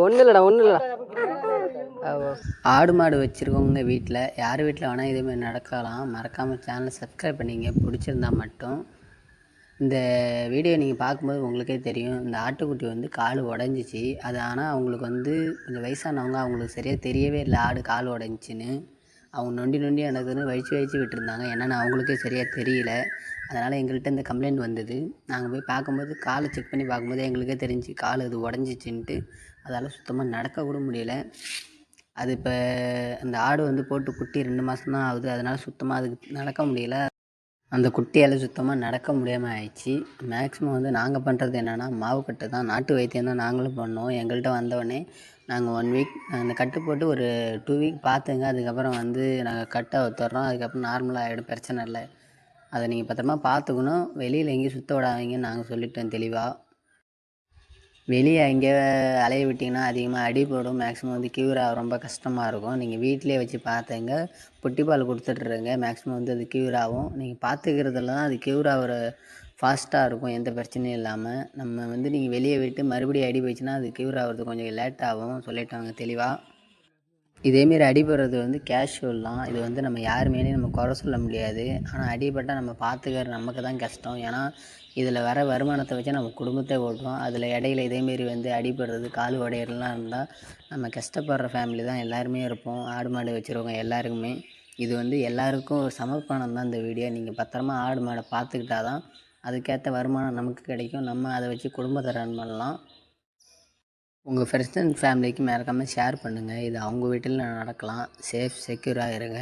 ஒன்றும் இல்லைடா. ஆடு மாடு வச்சுருக்கவங்க வீட்டில் யார் வீட்டில் வேணால் இதேமாதிரி நடக்கலாம். மறக்காமல் சேனலை சப்ஸ்கிரைப் பண்ணிங்க பிடிச்சிருந்தா மட்டும். இந்த வீடியோ நீங்கள் பார்க்கும்போது உங்களுக்கே தெரியும், இந்த ஆட்டுக்குட்டி வந்து கால் உடஞ்சிச்சு. அது ஆனால் அவங்களுக்கு வந்து கொஞ்சம் வயசானவங்க, அவங்களுக்கு சரியாக தெரியவே இல்லை ஆடு கால் உடஞ்சிச்சின்னு. அவங்க நொண்டி நொண்டி எனக்குன்னு வழித்து விட்டுருந்தாங்க. என்னென்னு அவங்களுக்கே சரியாக தெரியல. அதனால் எங்கள்கிட்ட இந்த கம்ப்ளைண்ட் வந்தது. நாங்கள் போய் பார்க்கும்போது காலை செக் பண்ணி பார்க்கும்போது எங்களுக்கே தெரிஞ்சு கால் இது உடஞ்சிச்சின்ட்டு. அதால் சுத்தமாக நடக்கக்கூட முடியல. அது இப்போ அந்த ஆடு வந்து போட்டு குட்டி 2 மாதம் தான் ஆகுது. அதனால் சுத்தமாக அதுக்கு நடக்க முடியல. அந்த குட்டியால் சுத்தமாக நடக்க முடியாமல் ஆயிடுச்சு. மேக்ஸிமம் வந்து நாங்கள் பண்ணுறது என்னென்னா, மாவு கட்டு தான், நாட்டு வைத்தியம் தான் நாங்களும் பண்ணோம். எங்கள்கிட்ட வந்தவொடனே நாங்கள் 1 வீக் அந்த கட்டு போட்டு ஒரு 2 வீக் பார்த்துங்க. அதுக்கப்புறம் வந்து நாங்கள் கட்டை அவுத்துறோம். அதுக்கப்புறம் நார்மலாக ஆகிடும், பிரச்சனை இல்லை. அதை நீங்கள் பத்திரமா பார்த்துக்கணும். வெளியில் எங்கேயும் சுற்ற விடாதீங்கன்னு நாங்கள் சொல்லிட்டோம் தெளிவாக. வெளியே எங்கேயோ அலைய விட்டிங்கன்னா அதிகமாக அடிபடும். மேக்ஸிமம் வந்து க்யூர் ரொம்ப கஷ்டமாக இருக்கும். நீங்கள் வீட்டிலே வச்சு பார்த்துங்க. புட்டிப்பால் கொடுத்துட்ருங்க. மேக்ஸிமம் வந்து அது க்யூர் ஆகும். நீங்கள் பார்த்துக்கிறதுல தான் அது க்யூர் ஆகிற ஃபாஸ்ட்டாக இருக்கும், எந்த பிரச்சனையும் இல்லாமல். நம்ம வந்து நீங்கள் வெளியே விட்டு மறுபடியும் அடி போயிடுச்சுன்னா அது க்யூர் ஆகிறது கொஞ்சம் லேட் ஆகும், சொல்லிட்டாங்க தெளிவாக. இதேமாரி அடிபடுறது வந்து கேஷுவல் தான். இது வந்து நம்ம யார் மேலேயும் நம்ம குறை சொல்ல முடியாது. ஆனால் அடிபட்டால் நம்ம பார்த்துக்கிற நமக்கு தான் கஷ்டம். ஏன்னா இதில் வர வருமானத்தை வச்சு நம்ம குடும்பத்தை ஓட்டுவோம். அதில் இடையில இதேமாரி வந்து அடிபடுறது, கால் உடையறதுலாம் இருந்தால் நம்ம கஷ்டப்படுற ஃபேமிலி தான் எல்லாருமே இருப்போம். ஆடு மாடு வச்சுருக்கோங்க எல்லாருக்குமே. இது வந்து எல்லாருக்கும் ஒரு சமர்ப்பணம் தான் இந்த வீடியோ. நீங்கள் பத்திரமா ஆடு மாடை பார்த்துக்கிட்டா தான் அதுக்கேற்ற வருமானம் நமக்கு கிடைக்கும். நம்ம அதை வச்சு குடும்பத்தை ரன் பண்ணலாம். உங்கள் ஃப்ரெண்ட்ஸ் அண்ட் ஃபேமிலிக்கு மறக்காமல் ஷேர் பண்ணுங்கள். இது அவங்க வீட்டில் நடக்கலாம். சேஃப் செக்யூராக இருங்க.